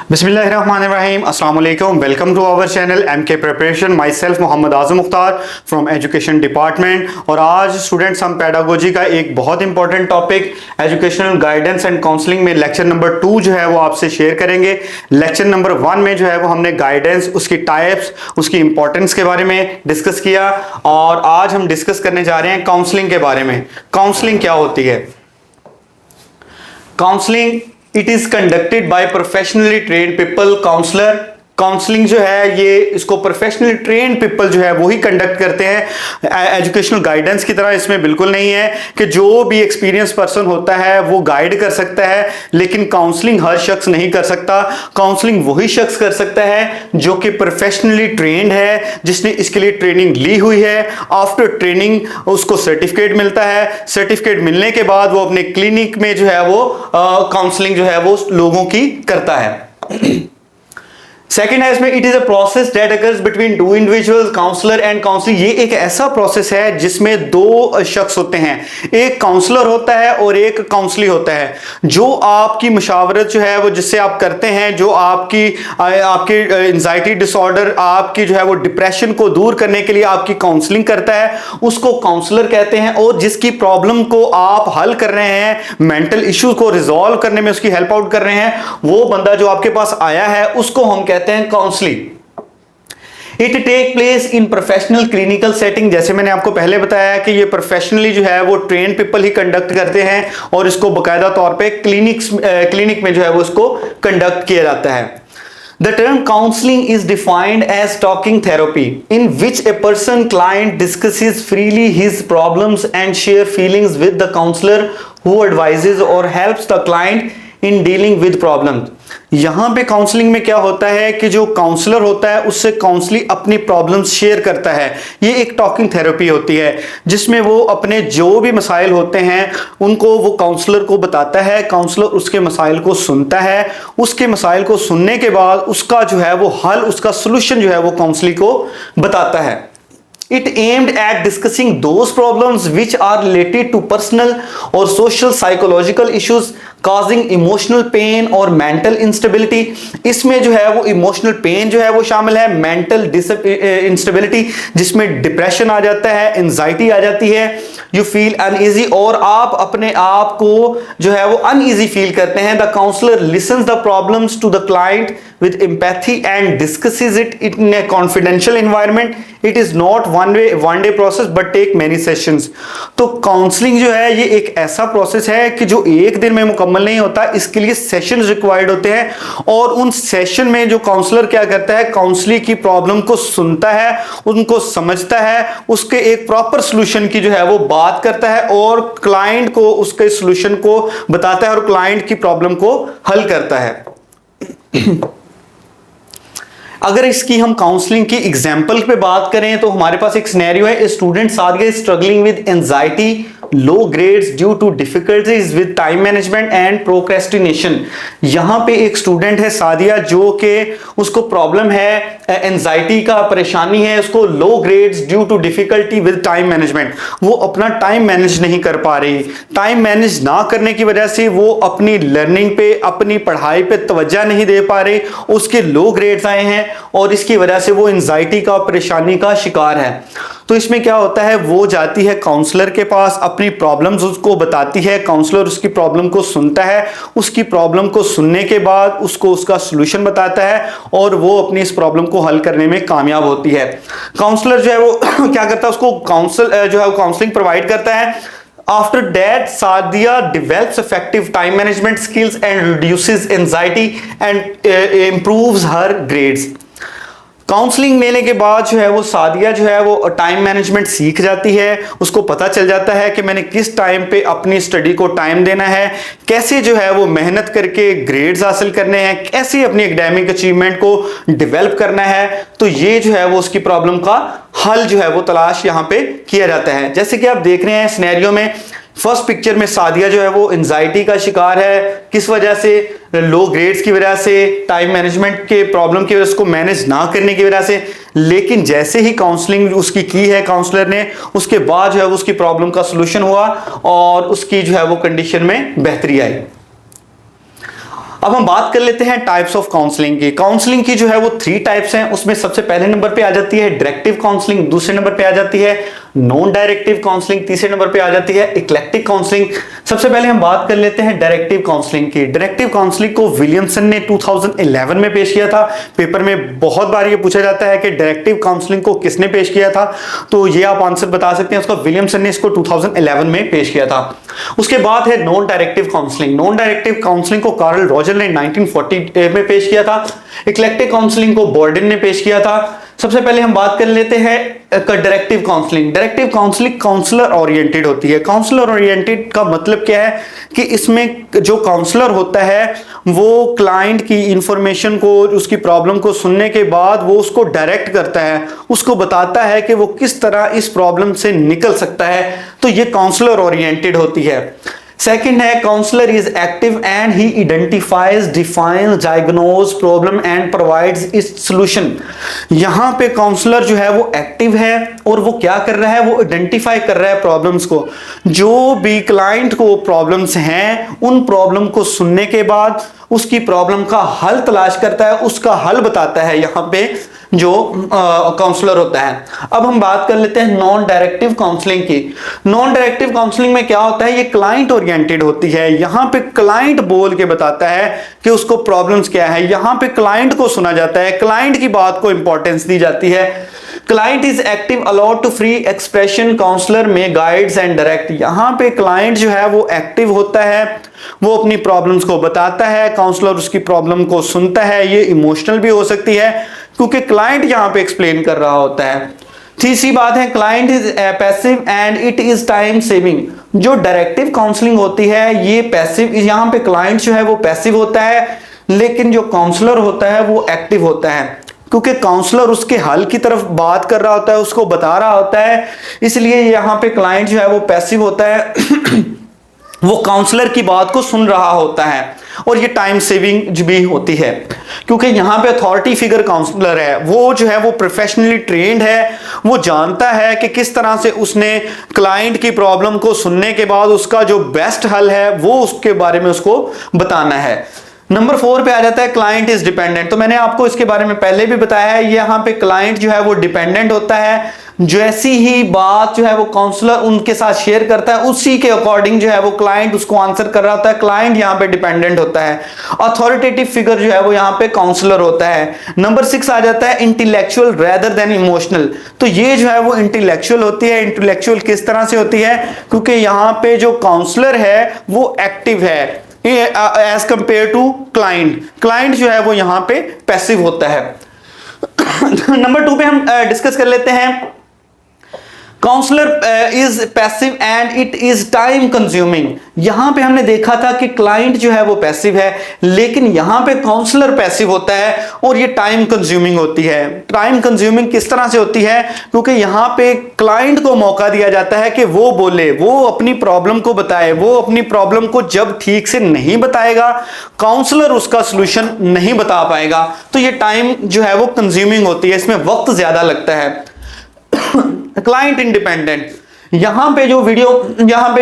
बिस्मिल्लाहिर्रहमानिर्रहीम, अस्सलाम वालेकुम। Welcome to our channel MK preparation. My self Mohammad Azam Mukhtar from education department. और आज स्टूडेंट्स हम पेडागोजी का एक बहुत important topic educational guidance and counselling में लेक्चर नंबर 2 जो है वो आपसे शेयर करेंगे। लेक्चर नंबर 1 में जो है वो हमने गाइडेंस, उसकी टाइप्स, उसकी इंपॉर्टेंस के बारे में डिस्कस किया और आज हम डिस्कस करने जा रहे हैं काउंसलिंग के बारे में। काउंसलिंग क्या होती है? Counselling it is conducted by professionally trained people. Counsellor, counselling जो है ये इसको प्रोफेशनली ट्रेन्ड पीपल जो है वो ही कंडक्ट करते हैं। एजुकेशनल गाइडेंस की तरह इसमें बिल्कुल नहीं है कि जो भी एक्सपीरियंस पर्सन होता है वो गाइड कर सकता है, लेकिन काउंसलिंग हर शख्स नहीं कर सकता। काउंसलिंग वही शख्स कर सकता है जो कि प्रोफेशनली ट्रेन्ड है, जिसने इसके लिए ट्रेनिंग ली हुई है। आफ्टर ट्रेनिंग उसको सर्टिफिकेट मिलता है। सर्टिफिकेट मिलने के बाद वो अपने क्लिनिक में जो है वो काउंसलिंग जो है वो लोगों की करता है। सेकेंड है इसमें, it is a process that occurs between two individuals, counsellor and counsellor. ये एक ऐसा प्रोसेस है जिसमें दो शख्स होते हैं, एक काउंसलर होता है और एक काउंसली होता है। जो आपकी मशावरत जो है वो जिससे आप करते हैं, जो आपकी एंजाइटी डिसऑर्डर, आपकी जो है वो डिप्रेशन को दूर करने के लिए आपकी काउंसलिंग करता है, उसको काउंसलर कहते हैं। और जिसकी प्रॉब्लम को आप हल कर रहे हैं, मेंटल इश्यूज को रिजॉल्व करने में उसकी हेल्प आउट कर रहे हैं, वो बंदा जो आपके पास आया है उसको हम कहते हैं counselling. It take place in professional clinical setting. जैसे मैंने आपको पहले बताया कि ये प्रोफेशनली जो है वो ट्रेन पीपल ही कंडक्ट करते हैं और इसको बाकायदा तौर पे क्लिनिक में जो है वो इसको कंडक्ट किया जाता है। The term counseling is defined as talking therapy in which a person client discusses freely his problems and share feelings with the counselor who advises or helps the client in dealing with problems। यहां पे counselling में क्या होता है कि जो counsellor होता है उससे काउंसली अपनी प्रॉब्लम्स शेयर करता है। ये एक टॉकिंग थेरेपी होती है जिसमें वो अपने जो भी मसाइल होते हैं उनको वो काउंसलर को बताता है। काउंसलर उसके मसाइल को सुनता है। उसके मसाइल को सुनने के बाद उसका जो है वो हल, उसका सोल्यूशन जो है वो काउंसली को बताता है। It aimed at discussing those problems which are related to personal or social psychological issues causing emotional pain or mental instability। इसमें जो है वो इमोशनल पेन जो है वो शामिल है, मेंटल इंस्टेबिलिटी जिसमें डिप्रेशन आ जाता है, एंजाइटी आ जाती है, यू फील अनईजी और आप अपने आप को जो है वो अनईजी फील करते हैं। The counsellor listens the problems to the client with empathy and discusses it in a confidential environment। it is not one day process but take many sessions। तो काउंसलिंग जो है ये एक ऐसा प्रोसेस है कि जो एक दिन में मुकम्मल नहीं होता, इसके लिए सेशंस रिक्वायर्ड होते हैं। और उन सेशन में जो काउंसलर क्या करता है, काउंसली की प्रॉब्लम को सुनता है, उनको समझता है, उसके एक प्रॉपर सोल्यूशन की जो है वो बात करता है और क्लाइंट को उसके सोल्यूशन को बताता है और क्लाइंट की प्रॉब्लम को हल करता है। अगर इसकी हम काउंसलिंग की एग्जांपल पे बात करें तो हमारे पास एक सिनेरियो है, student Sadia struggling with anxiety, low grades due to difficulties with time management and procrastination. यहां पे एक स्टूडेंट है सादिया जो कि उसको प्रॉब्लम है, एंजाइटी का परेशानी है, उसको low grades due to difficulty with time management. वो अपना टाइम मैनेज नहीं कर पा रही। टाइम मैनेज ना करने की वजह से वो अपनी लर्निंग पे, अपनी पढ़ाई पे तवज्जो नहीं दे पा रही, उसके लो ग्रेड्स आए हैं और इसकी वजह से वो एंजाइटी का, परेशानी का शिकार है। तो इसमें क्या होता है, वो जाती है काउंसलर के पास, अपनी प्रॉब्लम्स उसको बताती है, काउंसलर उसकी प्रॉब्लम को सुनता है, उसकी प्रॉब्लम को सुनने के बाद उसको उसका सॉल्यूशन बताता है और वो अपनी इस प्रॉब्लम को हल करने में कामयाब होती है। काउंसलर जो है वो क्या करता है, उसको जो है काउंसलिंग प्रोवाइड करता है। After that, Sadia develops effective time management skills and reduces anxiety and improves her grades। Counselling लेने के बाद जो है वो सादिया जो है वो टाइम मैनेजमेंट सीख जाती है। उसको पता चल जाता है कि मैंने किस टाइम पे अपनी स्टडी को टाइम देना है, कैसे जो है वो मेहनत करके ग्रेड्स हासिल करने हैं, कैसे अपनी एकेडमिक अचीवमेंट को डेवलप करना है। तो ये जो है वो उसकी प्रॉब्लम का हल जो है वो तलाश यहाँ पे किया जाता है। जैसे कि आप देख रहे हैं सिनेरियो में, फर्स्ट पिक्चर में सादिया जो है वो एंजाइटी का शिकार है। किस वजह से? लो ग्रेड्स की वजह से, टाइम मैनेजमेंट के प्रॉब्लम की वजह से, उसको मैनेज ना करने की वजह से। लेकिन जैसे ही काउंसलिंग उसकी की है काउंसलर ने, उसके बाद जो है उसकी प्रॉब्लम का सलूशन हुआ और उसकी जो है वो कंडीशन में बेहतरी आई। अब हम बात कर लेते हैं टाइप्स ऑफ काउंसलिंग की। काउंसलिंग की जो है वो 3 टाइप्स हैं। उसमें सबसे पहले नंबर पे आ जाती है डायरेक्टिव काउंसलिंग, दूसरे नंबर पे आ जाती है नॉन डायरेक्टिव काउंसलिंग, तीसरे नंबर पे आ जाती है इक्लेक्टिक काउंसलिंग। सबसे पहले हम बात कर लेते हैं डायरेक्टिव काउंसलिंग की। डायरेक्टिव काउंसलिंग को विलियमसन ने 2011 में पेश किया था। पेपर में बहुत बार ये पूछा जाता है कि डायरेक्टिव काउंसलिंग को किसने पेश किया था, तो ये आप आंसर बता सकते हैं उसका, विलियमसन ने इसको 2011 में पेश किया था। उसके बाद है non directive counselling. Non directive counselling को कार्ल रॉजर ने 1940 में पेश किया था। इक्लेक्टिक काउंसलिंग को बॉर्डन ने पेश किया था। सबसे पहले हम बात कर लेते हैं directive counselling. Directive counselling counsellor oriented होती है। काउंसलर ओरिएंटेड का मतलब क्या है कि इसमें जो काउंसलर होता है वो क्लाइंट की इंफॉर्मेशन को, उसकी प्रॉब्लम को सुनने के बाद वो उसको डायरेक्ट करता है, उसको बताता है कि वो किस तरह इस प्रॉब्लम से निकल सकता है, तो ये काउंसलर ओरिएंटेड होती है। सेकंड है counsellor is active and he identifies, defines, diagnose problem and provides its solution. यहां पे काउंसलर जो है वो एक्टिव है और वो क्या कर रहा है, वो आइडेंटिफाई कर रहा है प्रॉब्लम्स को। जो भी क्लाइंट को प्रॉब्लम्स हैं उन प्रॉब्लम को सुनने के बाद उसकी प्रॉब्लम का हल तलाश करता है, उसका हल बताता है यहां पे जो काउंसलर होता है। अब हम बात कर लेते हैं नॉन डायरेक्टिव काउंसलिंग की। नॉन डायरेक्टिव काउंसलिंग में क्या होता है, ये क्लाइंट ओरिएंटेड होती है। यहां पे क्लाइंट बोल के बताता है कि उसको प्रॉब्लम्स क्या है, यहां पे क्लाइंट को सुना जाता है, क्लाइंट की बात को इंपॉर्टेंस दी जाती है। Client is active, allowed to free expression, counsellor में गाइड्स एंड डायरेक्ट। यहां पे क्लाइंट जो है वो एक्टिव होता है, वो अपनी प्रॉब्लम्स को बताता है, काउंसलर उसकी प्रॉब्लम को सुनता है। ये इमोशनल भी हो सकती है क्योंकि क्लाइंट यहां पे एक्सप्लेन कर रहा होता है। तीसरी बात है client is passive and it is time saving. जो डायरेक्टिव काउंसलिंग होती है ये पैसिव, यहां पे क्लाइंट जो है वो पैसिव होता है, लेकिन जो काउंसलर होता है वो एक्टिव होता है, क्योंकि काउंसलर उसके हल की तरफ बात कर रहा होता है, उसको बता रहा होता है, इसलिए यहां पे क्लाइंट जो है वो पैसिव होता है वो काउंसलर की बात को सुन रहा होता है। और ये टाइम सेविंग भी होती है क्योंकि यहां पे अथॉरिटी फिगर काउंसलर है, वो जो है वो प्रोफेशनली ट्रेंड है, वो जानता है कि किस तरह से उसने क्लाइंट की प्रॉब्लम को सुनने के बाद उसका जो बेस्ट हल है वो उसके बारे में उसको बताना है। नंबर 4 पे आ जाता है क्लाइंट इज डिपेंडेंट। तो मैंने आपको इसके बारे में पहले भी बताया है, यहां पे क्लाइंट जो है वो डिपेंडेंट होता है। जैसी ही बात जो है वो काउंसलर उनके साथ शेयर करता है उसी के अकॉर्डिंग जो है वो क्लाइंट उसको आंसर कर रहा होता है। क्लाइंट यहां पे डिपेंडेंट होता है। अथॉरिटेटिव फिगर जो है वो यहां पे काउंसलर होता है। नंबर 6 आ जाता है इंटेलेक्चुअल रेदर देन इमोशनल। तो ये जो है वो इंटेलेक्चुअल होती है। इंटेलेक्चुअल किस तरह से होती है, क्योंकि यहां पे जो काउंसलर है वो एक्टिव है as compare to client. Client जो है वो यहां पे पैसिव होता है। नंबर 2 पे हम डिस्कस कर लेते हैं counsellor is passive and it is time consuming. यहां पे हमने देखा था कि क्लाइंट जो है वो पैसिव है, लेकिन यहां पे काउंसलर पैसिव होता है और ये टाइम कंज्यूमिंग होती है। टाइम कंज्यूमिंग किस तरह से होती है, क्योंकि यहां पे क्लाइंट को मौका दिया जाता है कि वो बोले, वो अपनी प्रॉब्लम को बताए। वो अपनी प्रॉब्लम को जब ठीक से नहीं बताएगा काउंसलर उसका सोल्यूशन नहीं बता पाएगा, तो ये टाइम जो है वो कंज्यूमिंग होती है, इसमें वक्त ज्यादा लगता है। क्लाइंट इंडिपेंडेंट, यहां पे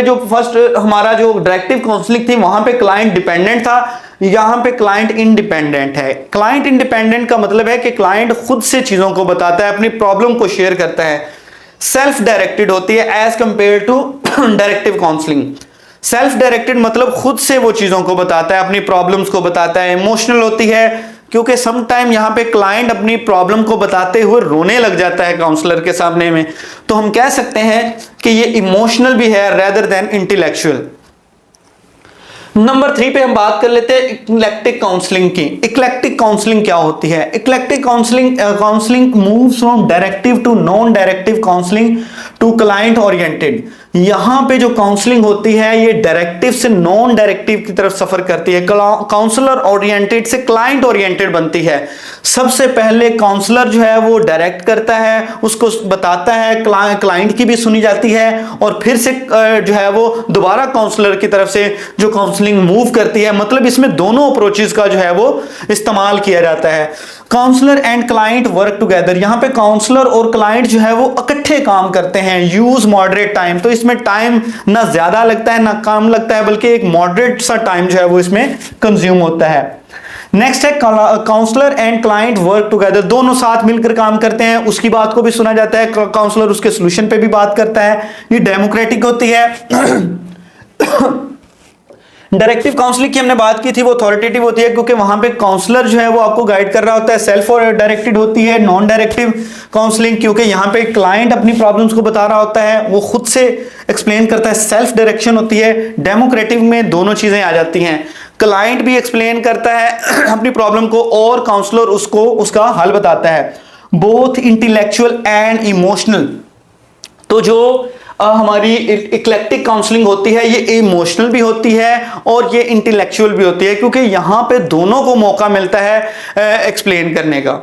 जो फर्स्ट हमारा जो डायरेक्टिव काउंसलिंग थी वहां पे क्लाइंट डिपेंडेंट था, यहां पे क्लाइंट इंडिपेंडेंट है। क्लाइंट इंडिपेंडेंट का मतलब है कि क्लाइंट खुद से चीजों को बताता है, अपनी प्रॉब्लम को शेयर करता है। सेल्फ डायरेक्टेड होती है as compare to directive counselling. Self directed मतलब खुद से वो चीजों को बताता है, अपनी प्रॉब्लम्स को बताता है। इमोशनल होती है क्योंकि सम टाइम यहां पे क्लाइंट अपनी प्रॉब्लम को बताते हुए रोने लग जाता है काउंसलर के सामने में, तो हम कह सकते हैं कि ये इमोशनल भी है रेदर देन इंटेलेक्चुअल। नंबर 3 पे हम बात कर लेते हैं इक्लेक्टिक काउंसलिंग की। इक्लेक्टिक काउंसलिंग क्या होती है? Eclectic counselling moves from directive to non directive counselling to client oriented. यहां पे जो काउंसलिंग होती है ये डायरेक्टिव से नॉन डायरेक्टिव की तरफ सफर करती है, काउंसलर ओरिएंटेड से क्लाइंट ओरिएंटेड बनती है। सबसे पहले काउंसलर जो है वो डायरेक्ट करता है, उसको बताता है, क्लाइंट की भी सुनी जाती है, और फिर से जो है वो दोबारा काउंसलर की तरफ से जो काउंसलिंग मूव करती है। मतलब इसमें दोनों अप्रोचेस का जो है वो इस्तेमाल किया जाता है। Counsellor and client work together, यहां पे काउंसलर और क्लाइंट जो है वो इकट्ठे काम करते हैं, हैं, यूज मॉडरेट टाइम, तो इसमें टाइम ना ज्यादा लगता है ना कम लगता है, बल्कि एक मॉडरेट सा टाइम जो है वो इसमें कंज्यूम होता है। नेक्स्ट है counsellor and client work together, दोनों साथ मिलकर काम करते हैं, उसकी बात को भी सुना जाता है, काउंसलर उसके सोल्यूशन पे भी बात करता है, ये डेमोक्रेटिक होती है। डायरेक्टिव काउंसलिंग की हमने बात की थी, वो अथॉरिटेटिव होती है क्योंकि वहां पे काउंसलर जो है वो आपको गाइड कर रहा होता है। सेल्फ और डायरेक्टेड होती है नॉन डायरेक्टिव काउंसलिंग, क्योंकि यहाँ पे क्लाइंट अपनी प्रॉब्लम्स को बता रहा होता है, वो खुद से एक्सप्लेन करता है। सेल्फ डायरेक्शन होती है। डेमोक्रेटिव में दोनों चीजें आ जाती हैं, क्लाइंट भी एक्सप्लेन करता है अपनी प्रॉब्लम को और काउंसलर उसको उसका हल बताता है। बोथ इंटेलेक्चुअल एंड इमोशनल, तो जो हमारी इक्लेक्टिक काउंसलिंग होती है ये इमोशनल भी होती है और ये इंटेलेक्चुअल भी होती है, क्योंकि यहां पे दोनों को मौका मिलता है एक्सप्लेन करने का।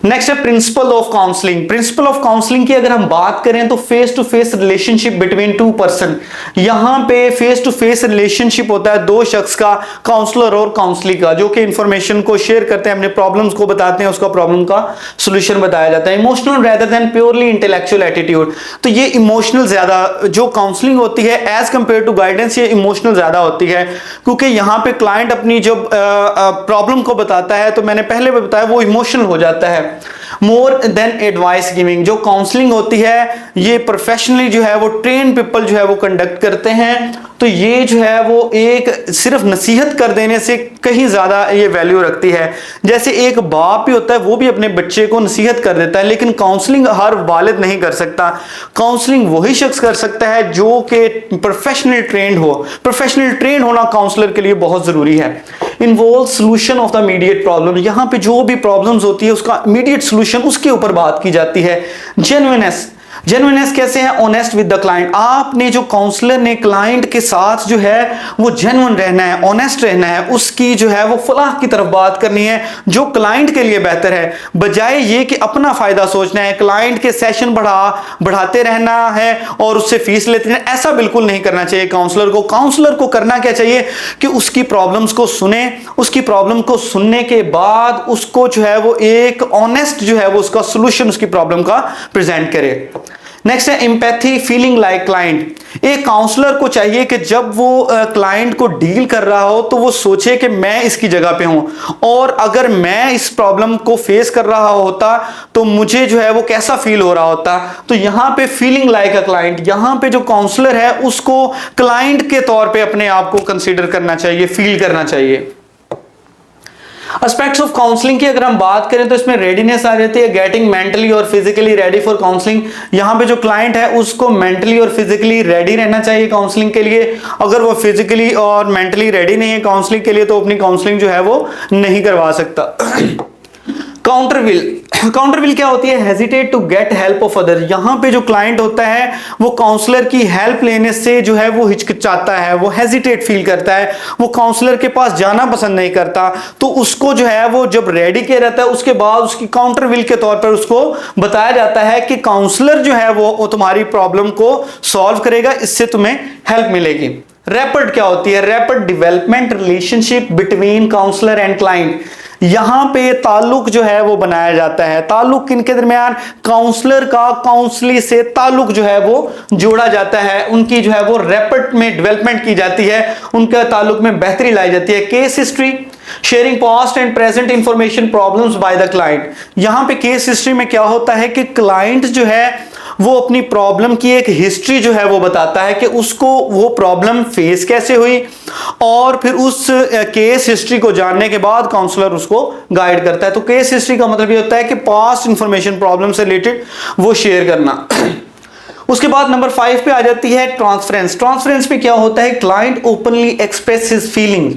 नेक्स्ट है principle of counselling. Principle of counselling की अगर हम बात करें तो face to face relationship between two person, यहां पे फेस टू फेस रिलेशनशिप होता है दो शख्स का, काउंसलर और काउंसली का, जो कि इंफॉर्मेशन को शेयर करते हैं, अपने प्रॉब्लम्स को बताते हैं, उसका प्रॉब्लम का सोल्यूशन बताया जाता है। Emotional rather than purely intellectual attitude, तो ये इमोशनल ज्यादा जो काउंसलिंग होती है एज कंपेयर टू गाइडेंस, ये इमोशनल ज्यादा होती है, क्योंकि यहां पे क्लाइंट अपनी जो प्रॉब्लम को बताता है, तो मैंने पहले भी बताया वो इमोशनल हो जाता है। मोर देन एडवाइस गिविंग, जो काउंसलिंग होती है ये प्रोफेशनली जो है वो ट्रेन पीपल जो है वो कंडक्ट करते हैं, तो ये जो है वो एक सिर्फ नसीहत कर देने से कहीं ज्यादा ये वैल्यू रखती है। जैसे एक बाप भी होता है वो भी अपने बच्चे को नसीहत कर देता है, लेकिन काउंसलिंग हर वालिद नहीं कर सकता। काउंसलिंग वही शख्स कर सकता है जो कि प्रोफेशनल ट्रेंड हो। प्रोफेशनल ट्रेन होना काउंसलर के लिए बहुत जरूरी है। Involve solution of the immediate problem, यहां पे जो भी प्रॉब्लम्स होती है उसका इमीडिएट सोल्यूशन, उसके ऊपर बात की जाती है। जेन्युइननेस, जेन्युइननेस कैसे है? ऑनेस्ट विद द क्लाइंट, आपने जो काउंसलर ने क्लाइंट के साथ जो है वो जेन्युइन रहना है, ऑनेस्ट रहना है, उसकी जो है वो फलाह की तरफ बात करनी है जो क्लाइंट के लिए बेहतर है, बजाय ये कि अपना फायदा सोचना है, क्लाइंट के सेशन बढ़ाते रहना है और उससे फीस लेते रहना। ऐसा बिल्कुल नहीं करना चाहिए काउंसलर को। काउंसलर को करना क्या चाहिए कि उसकी प्रॉब्लम्स को सुने, उसकी प्रॉब्लम को सुनने के बाद उसको जो है वो एक ऑनेस्ट जो है वो उसका सोल्यूशन उसकी प्रॉब्लम का प्रेजेंट करे। नेक्स्ट है एम्पैथी, फीलिंग लाइक क्लाइंट। एक काउंसलर को चाहिए कि जब वो क्लाइंट को डील कर रहा हो तो वो सोचे कि मैं इसकी जगह पे हूं, और अगर मैं इस प्रॉब्लम को फेस कर रहा होता तो मुझे जो है वो कैसा फील हो रहा होता। तो यहां पे फीलिंग लाइक अ क्लाइंट, यहां पे जो काउंसलर है उसको क्लाइंट के तौर पे अपने आप को कंसीडर करना चाहिए, फील करना चाहिए। एस्पेक्ट्स ऑफ काउंसलिंग की अगर हम बात करें तो इसमें रेडीनेस आ जाती है, गेटिंग मेंटली और फिजिकली रेडी फॉर काउंसलिंग। यहां पे जो क्लाइंट है उसको मेंटली और फिजिकली रेडी रहना चाहिए काउंसलिंग के लिए। अगर वो फिजिकली और मेंटली रेडी नहीं है काउंसलिंग के लिए तो अपनी काउंसलिंग जो है वो नहीं करवा सकता। काउंटरविल क्या होती है? Hesitate to get help of other. यहां पे जो क्लाइंट होता है वो काउंसलर की हेल्प लेने से जो है वो हिचकिचाता है, वो हेजिटेट फील करता है, वो काउंसलर के पास जाना पसंद नहीं करता। तो उसको जो है वो जब रेडी किया रहता है उसके बाद उसकी काउंटरविल के तौर पर उसको बताया जाता है कि काउंसलर जो है वो तुम्हारी प्रॉब्लम को सॉल्व करेगा, इससे तुम्हें हेल्प मिलेगी। रैपिड क्या होती है? Rapid development relationship between counsellor and client. यहां पे ताल्लुक जो है वो बनाया जाता है। ताल्लुक किनके दरमियान? काउंसलर का काउंसली से ताल्लुक जो है वो जोड़ा जाता है, उनकी जो है वो रैपिड में डेवलपमेंट की जाती है, उनका ताल्लुक में बेहतरी लाई जाती है। Case history, sharing past and present information problems by the client. यहां पे केस हिस्ट्री में क्या होता है कि क्लाइंट जो है वो अपनी प्रॉब्लम की एक हिस्ट्री जो है वो बताता है कि उसको वो प्रॉब्लम फेस कैसे हुई, और फिर उस केस हिस्ट्री को जानने के बाद काउंसलर उसको गाइड करता है। तो केस हिस्ट्री का मतलब ये होता है कि पास्ट इंफॉर्मेशन प्रॉब्लम से रिलेटेड वो शेयर करना। उसके बाद नंबर 5 पे आ जाती है ट्रांसफरेंस। ट्रांसफरेंस में क्या होता है? Client openly express his feeling.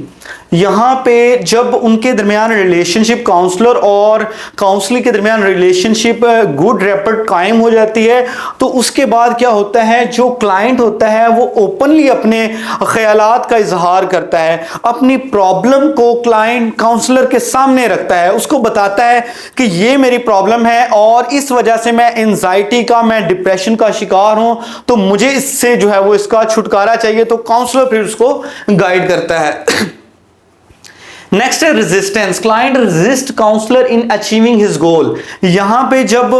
यहां पे जब उनके दरमियान रिलेशनशिप, काउंसलर और काउंसली के दरमियान रिलेशनशिप गुड रैपिड कायम हो जाती है, तो उसके बाद क्या होता है? जो क्लाइंट होता है वो ओपनली अपने ख्यालात का इजहार करता है, अपनी प्रॉब्लम को क्लाइंट काउंसलर के सामने रखता है, उसको बताता है कि ये मेरी प्रॉब्लम है और इस वजह से मैं एंजाइटी का, मैं डिप्रेशन का शिकार हूं, तो मुझे इससे जो है वो इसका छुटकारा चाहिए। तो काउंसलर फिर उसको गाइड करता है। नेक्स्ट है resistance, client resist counsellor in achieving his goal. यहां पे जब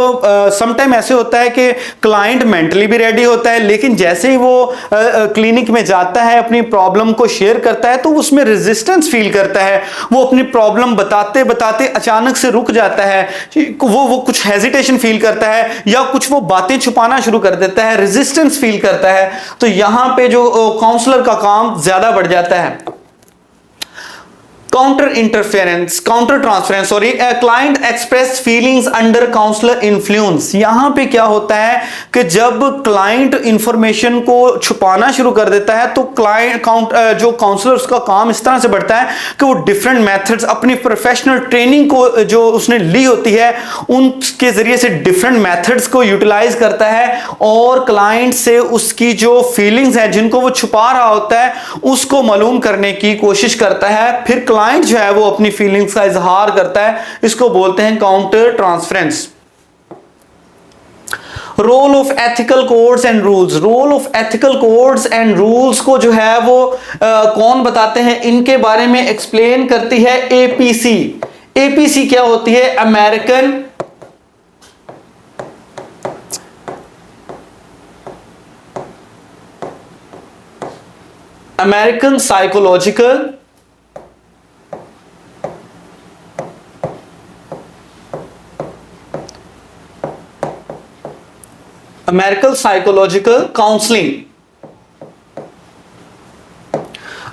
समटाइम ऐसे होता है कि क्लाइंट मेंटली भी रेडी होता है, लेकिन जैसे ही वो क्लिनिक में जाता है, अपनी प्रॉब्लम को शेयर करता है, तो उसमें रेजिस्टेंस फील करता है। वो अपनी प्रॉब्लम बताते बताते अचानक से रुक जाता है, वो कुछ हेजिटेशन फील करता है, या कुछ वो बातें छुपाना शुरू कर देता है, रेजिस्टेंस फील करता है। तो यहां पे जो काउंसलर का काम ज्यादा बढ़ जाता है। Counter interference, counter transference, sorry, client express feelings under counsellor influence. यहां पे क्या होता है कि जब क्लाइंट इंफॉर्मेशन को छुपाना शुरू कर देता है, तो क्लाइंट जो काउंसलर उसका काम इस तरह से बढ़ता है कि वो डिफरेंट मेथड्स, अपनी प्रोफेशनल ट्रेनिंग को जो उसने ली होती है, उनके जरिए से डिफरेंट मेथड्स को यूटिलाइज करता है, और क्लाइंट से उसकी जो फीलिंग्स है जिनको वो छुपा रहा होता है, उसको मालूम करने की कोशिश करता है। फिर क्लाइंट जो है वो अपनी फीलिंग्स का इजहार करता है। इसको बोलते हैं counter transference. Role of ethical codes and rules, role of ethical codes and rules को जो है वो कौन बताते हैं, इनके बारे में एक्सप्लेन करती है एपीसी। एपीसी क्या होती है? American psychological counselling,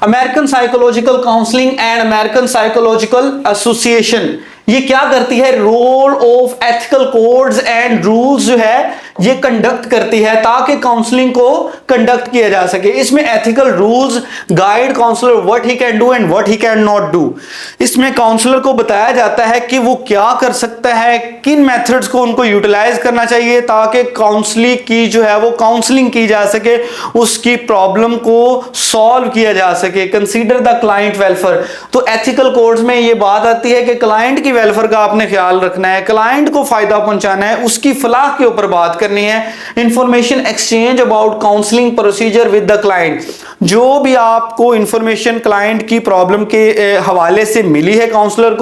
American psychological counselling and American psychological association. ये क्या करती है? Role of ethical codes and rules जो है ये कंडक्ट करती है, ताकि काउंसलिंग को कंडक्ट किया जा सके। इसमें ethical rules guide counsellor what he can do and what he can not do. इसमें काउंसलर को बताया जाता है कि वो क्या कर सकता है, किन मेथड्स को उनको यूटिलाइज करना चाहिए, ताकि काउंसलिंग की जो है वो काउंसलिंग की जा सके, उसकी प्रॉब्लम को सॉल्व किया जा सके। Consider the client welfare. तो एथिकल कोड्स में ये बात आती है कि क्लाइंट की वेलफेयर का आपने ख्याल रखना है, क्लाइंट को फायदा पहुंचाना है, उसकी फलाह के ऊपर बात करनी है। Information exchange about counselling procedure with the client. जो भी आपको इंफॉर्मेशन क्लाइंट की प्रॉब्लम के हवाले से मिली है काउंसलर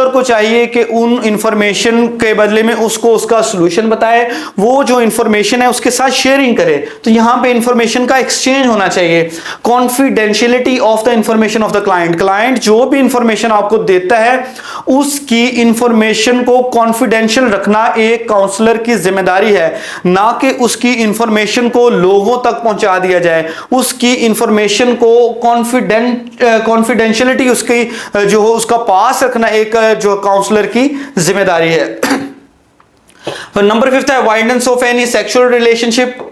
को चाहिए कि उन इंफॉर्मेशन के बदले में उसको उसका सॉल्यूशन बताए, वो जो इंफॉर्मेशन है उसके साथ शेयरिंग करे। तो यहां पे इंफॉर्मेशन का एक्सचेंज होना चाहिए। Confidentiality of the information of the client, client जो भी इंफॉर्मेशन आपको देता है उसकी इंफॉर्मेशन को कॉन्फिडेंशियल रखना एक काउंसलर की जिम्मेदारी है, ना कि उसकी इंफॉर्मेशन को लोगों तक पहुंचा दिया जाए। उसकी इंफॉर्मेशन को कॉन्फिडेंशियलिटी उसकी जो हो उसका पास रखना एक जो काउंसलर की जिम्मेदारी है। नंबर 5 है avoidance of any sexual relationship.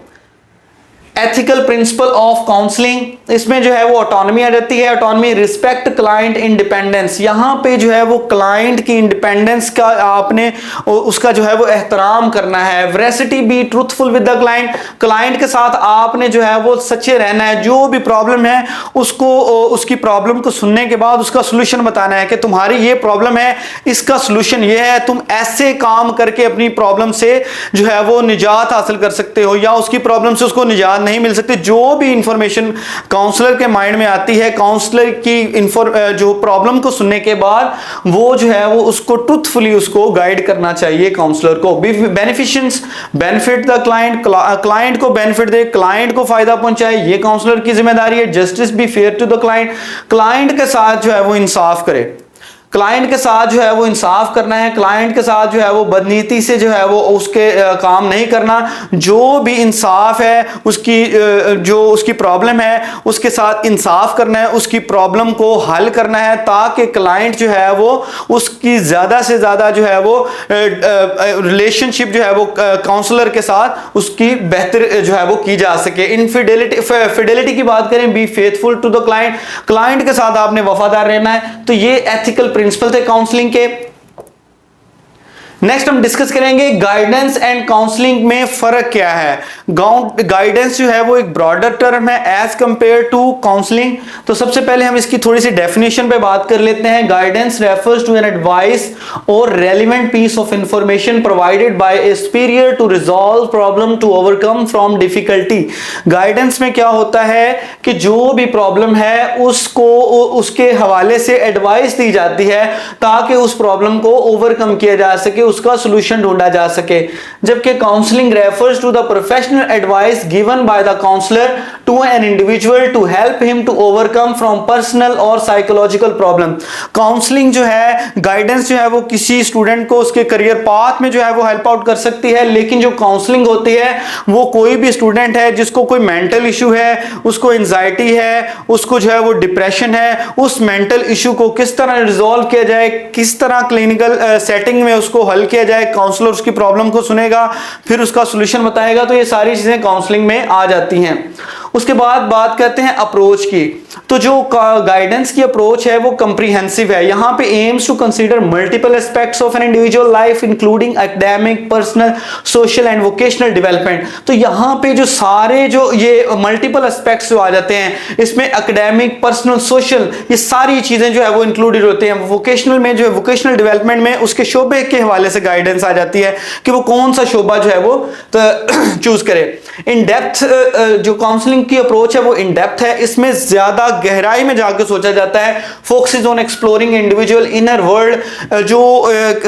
Ethical principal of counselling, इसमें जो है वो ऑटोनॉमी आ जाती है। Autonomy, respect client independence. यहां पे जो है वो क्लाइंट की इंडिपेंडेंस का आपने उसका जो है वो एहतराम करना है। Veracity, be truthful with the client, client के साथ आपने जो है वो सच्चे रहना है। जो भी प्रॉब्लम है उसको उसकी प्रॉब्लम को सुनने के बाद उसका सोल्यूशन बताना है कि तुम्हारी ये प्रॉब्लम है, इसका सोल्यूशन ये है, तुम ऐसे काम करके अपनी प्रॉब्लम से जो है वो निजात हासिल कर सकते हो, या उसकी प्रॉब्लम से उसको निजात नहीं मिल सकती। जो भी इंफॉर्मेशन काउंसलर के माइंड में आती है, काउंसलर की जो प्रॉब्लम को सुनने के बाद वो जो है वो उसको ट्रूथफुली उसको गाइड करना चाहिए काउंसलर को। Beneficence, benefit the client, client को बेनिफिट दे, क्लाइंट को फायदा पहुंचाए, ये काउंसलर की जिम्मेदारी है। Justice, be fair to the client, client के साथ जो है वो इंसाफ करे, क्लाइंट के साथ जो है वो इंसाफ करना है। क्लाइंट के साथ जो है वो बदनीति से जो है वो उसके काम नहीं करना। जो भी इंसाफ है उसकी जो उसकी प्रॉब्लम है उसके साथ इंसाफ करना है, उसकी प्रॉब्लम को हल करना है, ताकि क्लाइंट जो है वो उसकी ज़्यादा से ज़्यादा जो है वो रिलेशनशिप जो है वो काउंसलर के साथ उसकी बेहतर जो है वो की जा सके। इनफिडेलिटी, फिडेलिटी की बात करें, be faithful to the client, client के साथ आपने वफादार रहना है। तो ये एथिकल प्रिंसिपल थे काउंसलिंग के। नेक्स्ट हम डिस्कस करेंगे गाइडेंस एंड काउंसलिंग में फर्क क्या है। गाइडेंस जो है वो एक ब्रॉडर टर्म है एज कंपेयर टू काउंसलिंग। तो सबसे पहले हम इसकी थोड़ी सी डेफिनेशन पे बात कर लेते हैं। Guidance refers to an advice और relevant piece of information provided by a superior to resolve problem to overcome from difficulty. Guidance में क्या होता है कि जो भी प्रॉब्लम है उसको उसके हवाले से एडवाइस दी जाती है ताकि उस प्रॉब्लम को ओवरकम किया जा सके, उसका सॉल्यूशन ढूंढा जा सके। जबकि counselling refers to the professional advice given by the counsellor to an individual to help him to overcome from personal और साइकोलॉजिकल प्रॉब्लम। काउंसलिंग जो है, गाइडेंस जो है वो किसी स्टूडेंट को उसके करियर पाथ में जो है वो हेल्प आउट कर सकती है, लेकिन जो काउंसलिंग होती है वो कोई भी स्टूडेंट है जिसको कोई मेंटल इशू है, उसको एंजाइटी है, उसको जो है वो डिप्रेशन है, उस मेंटल इशू को किस तरह रिजॉल्व किया जाए, किस तरह क्लिनिकल सेटिंग में उसको हल किया जाए। काउंसलर उसकी प्रॉब्लम को सुनेगा, फिर उसका सॉल्यूशन बताएगा। तो ये सारी चीजें काउंसलिंग में आ जाती हैं। उसके बाद बात करते हैं अप्रोच की। तो जो गाइडेंस की अप्रोच है वो कंप्रीहेंसिव है। यहां पे aims to consider multiple aspects of an individual life including academic, personal, social and vocational development. तो यहां पे जो सारे जो ये मल्टीपल एस्पेक्ट्स जो आ जाते हैं, इसमें एकेडमिक, पर्सनल, सोशल, ये सारी चीजें जो है वो इंक्लूडेड होते हैं। वोकेशनल में जो है वोकेशनल डेवलपमेंट में उसके शोबे के हवाले से गाइडेंस आ जाती है कि वो कौन सा शोबा जो है वो चूज करे। इन डेप्थ जो काउंसलिंग की अप्रोच है वो इन डेप्थ है, इसमें ज्यादा गहराई में जाकर सोचा जाता है। Focus on exploring individual inner world. जो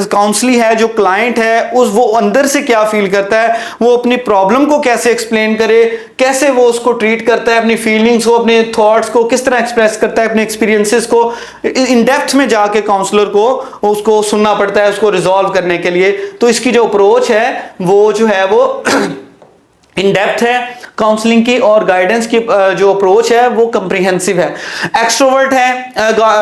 काउंसली है, जो क्लाइंट है, उस वो अंदर से क्या फील करता है, वो अपनी प्रॉब्लम को कैसे एक्सप्लेन करे, कैसे वो उसको ट्रीट करता है, अपनी फीलिंग्स को, अपने थॉट्स को किस तरह एक्सप्रेस करता है, अपने एक्सपीरियंसेस को इन डेप्थ में जाके काउंसलर को उसको सुनना पड़ता है उसको रिजॉल्व करने के लिए। तो इसकी जो अप्रोच है वो जो है वो इन डेप्थ है काउंसलिंग की, और गाइडेंस की जो अप्रोच है वो कंप्रीहेंसिव है। एक्सट्रोवर्ट है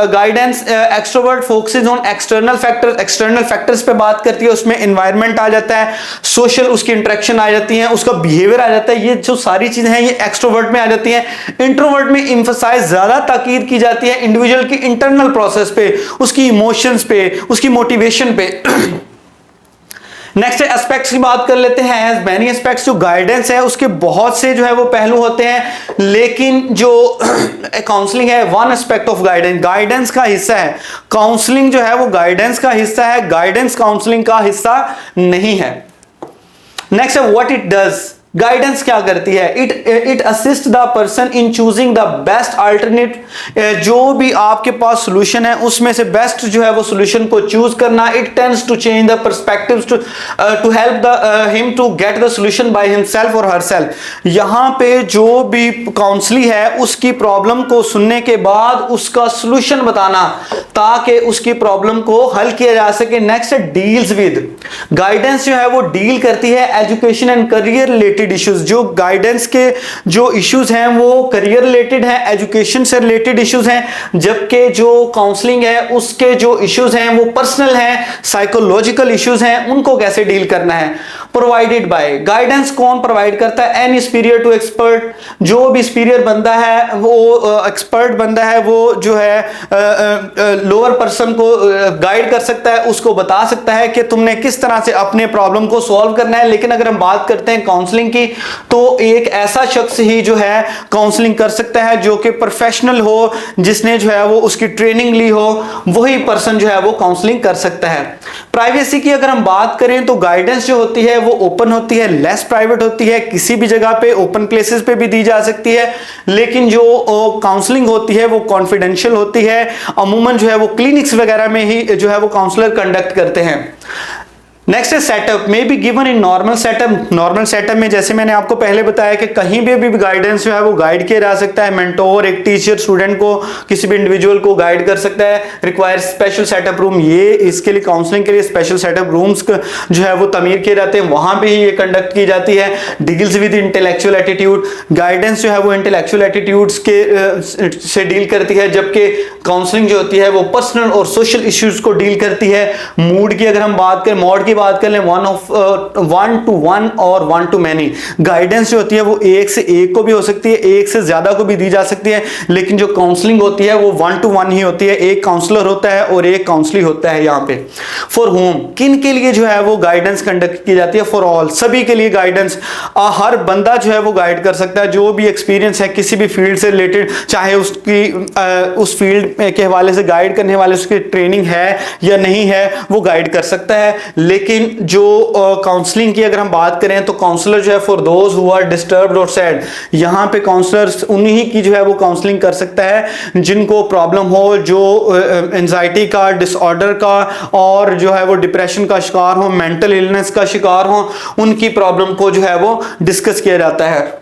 guidance. Extrovert focuses on external factors, external factors पे बात करती है, उसमें एनवायरनमेंट आ जाता है, सोशल उसकी इंटरेक्शन आ जाती है, उसका बिहेवियर आ जाता है। ये जो सारी चीजें हैं ये एक्सट्रोवर्ट में आ जाती हैं। इंट्रोवर्ट में इंफसाइज ज्यादा ताकीद की जाती है इंडिविजुअल की इंटरनल प्रोसेस पे, उसकी इमोशंस पे, उसकी मोटिवेशन पे। नेक्स्ट एस्पेक्ट्स की बात कर लेते हैं। एज मैनी एस्पेक्ट्स, जो गाइडेंस है उसके बहुत से जो है वो पहलू होते हैं, लेकिन जो काउंसलिंग है one aspect of guidance, guidance का हिस्सा है। काउंसलिंग जो है वो गाइडेंस का हिस्सा है, गाइडेंस काउंसलिंग का हिस्सा नहीं है। नेक्स्ट है व्हाट इट डज। गाइडेंस क्या करती है? It assist the person in choosing the best alternate. जो भी आपके पास सोल्यूशन है उसमें से बेस्ट जो है वो सोल्यूशन को चूज करना। It tends to change the perspectives to help him to get the solution by himself और हरसेल्फ। यहां पे जो भी काउंसली है उसकी प्रॉब्लम को सुनने के बाद उसका सोल्यूशन बताना ताकि उसकी प्रॉब्लम को हल किया जा सके। Next deals with. गाइडेंस जो है वो डील करती है education and career related issues. जो गाइडेंस के जो इश्यूज हैं वो करियर रिलेटेड हैं, एजुकेशन से रिलेटेड इश्यूज हैं, जबकि जो काउंसलिंग है उसके जो इश्यूज हैं वो पर्सनल हैं, साइकोलॉजिकल इश्यूज हैं, उनको कैसे डील करना है। Provided by. गाइडेंस कौन प्रोवाइड करता है? An superior to expert. जो भी सुपीरियर बंदा है वो एक्सपर्ट बंदा है, वो जो है लोअर पर्सन को गाइड कर सकता है, उसको बता सकता है कि तुमने किस तरह से अपने प्रॉब्लम को सॉल्व करना है। लेकिन अगर हम बात करते हैं काउंसलिंग की, तो एक ऐसा शख्स ही जो है काउंसलिंग कर सकता है जो कि प्रोफेशनल हो, जिसने जो है वो उसकी ट्रेनिंग ली हो, वही पर्सन जो है वो काउंसलिंग कर सकता है। प्राइवेसी की अगर हम बात करें तो गाइडेंस जो होती है वो ओपन होती है, लेस प्राइवेट होती है, किसी भी जगह पे ओपन प्लेसेस पे भी दी जा सकती है। लेकिन जो काउंसलिंग होती है वो कॉन्फिडेंशियल होती है, अमूमन जो है वो क्लिनिक्स वगैरह में ही जो है वो काउंसलर कंडक्ट करते हैं। नेक्स्ट है सेटअप में be given in normal setup. Normal setup में जैसे मैंने आपको पहले बताया कि कहीं भी गाइडेंस जो है वो गाइड किया जा सकता है। मेंटोर एक टीचर स्टूडेंट को, किसी भी इंडिविजुअल को गाइड कर सकता है। रिक्वायर स्पेशल सेटअप रूम, ये इसके लिए काउंसलिंग के लिए स्पेशल सेटअप रूम्स जो है वो तमीर किए जाते हैं, वहां पे ही ये कंडक्ट की जाती है। Deals with intellectual attitude. Guidance जो है वो इंटेलेक्चुअल एटीट्यूड्स के से डील करती है, जबकि काउंसलिंग जो होती है वो पर्सनल और सोशल इश्यूज को डील करती है। मूड की अगर हम बात करें, मॉड की बात कर लें 1-to-1 और 1-to-many, गाइडेंस जो होती है वो एक से एक को भी हो सकती है, एक से ज्यादा को भी दी जा सकती है, लेकिन जो काउंसलिंग होती है वो 1-to-1 ही होती है, एक काउंसलर होता है और एक काउंसली होता है। यहाँ पे फॉर होम, किन के लिए जो है वो गाइडेंस कंडक्ट की जाती है? फॉर ऑल, सभी के लिए गाइडेंस, हर बंदा जो है वो गाइड कर सकता है, जो भी एक्सपीरियंस है किसी भी फील्ड से रिलेटेड, चाहे उसकी उस फील्ड के हवाले से गाइड करने वाले उसकी ट्रेनिंग है या नहीं है, वो गाइड कर सकता है। लेकिन जो काउंसलिंग की अगर हम बात करें तो काउंसलर जो है for those who are disturbed और सैड, यहाँ पे काउंसलर उन्हीं की जो है वो काउंसलिंग कर सकता है जिनको प्रॉब्लम हो, जो एंजाइटी का, डिसऑर्डर का और जो है वो डिप्रेशन का शिकार हो, मेंटल इलनेस का शिकार हो, उनकी प्रॉब्लम को जो है वो डिस्कस किया जाता है।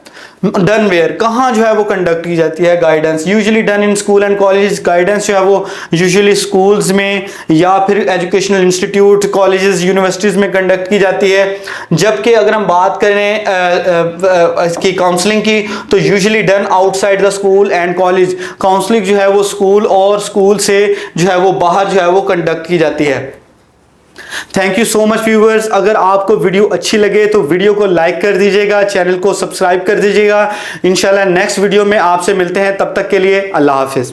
डन वेयर, कहाँ जो है वो कंडक्ट की जाती है guidance? Usually done in school and college, guidance जो है वो यूजुअली स्कूल्स में या फिर एजुकेशनल इंस्टीट्यूट, कॉलेजेस, यूनिवर्सिटीज में कंडक्ट की जाती है। जबकि अगर हम बात करें इसकी काउंसलिंग की तो usually done outside the school and college, counselling जो है वो स्कूल और स्कूल से जो है वो बाहर जो है वो कंडक्ट की जाती है। Thank you so much viewers, अगर आपको वीडियो अच्छी लगे तो वीडियो को लाइक कर दीजिएगा, चैनल को सब्सक्राइब कर दीजिएगा। इंशाल्लाह नेक्स्ट वीडियो में आपसे मिलते हैं, तब तक के लिए अल्लाह हाफिज।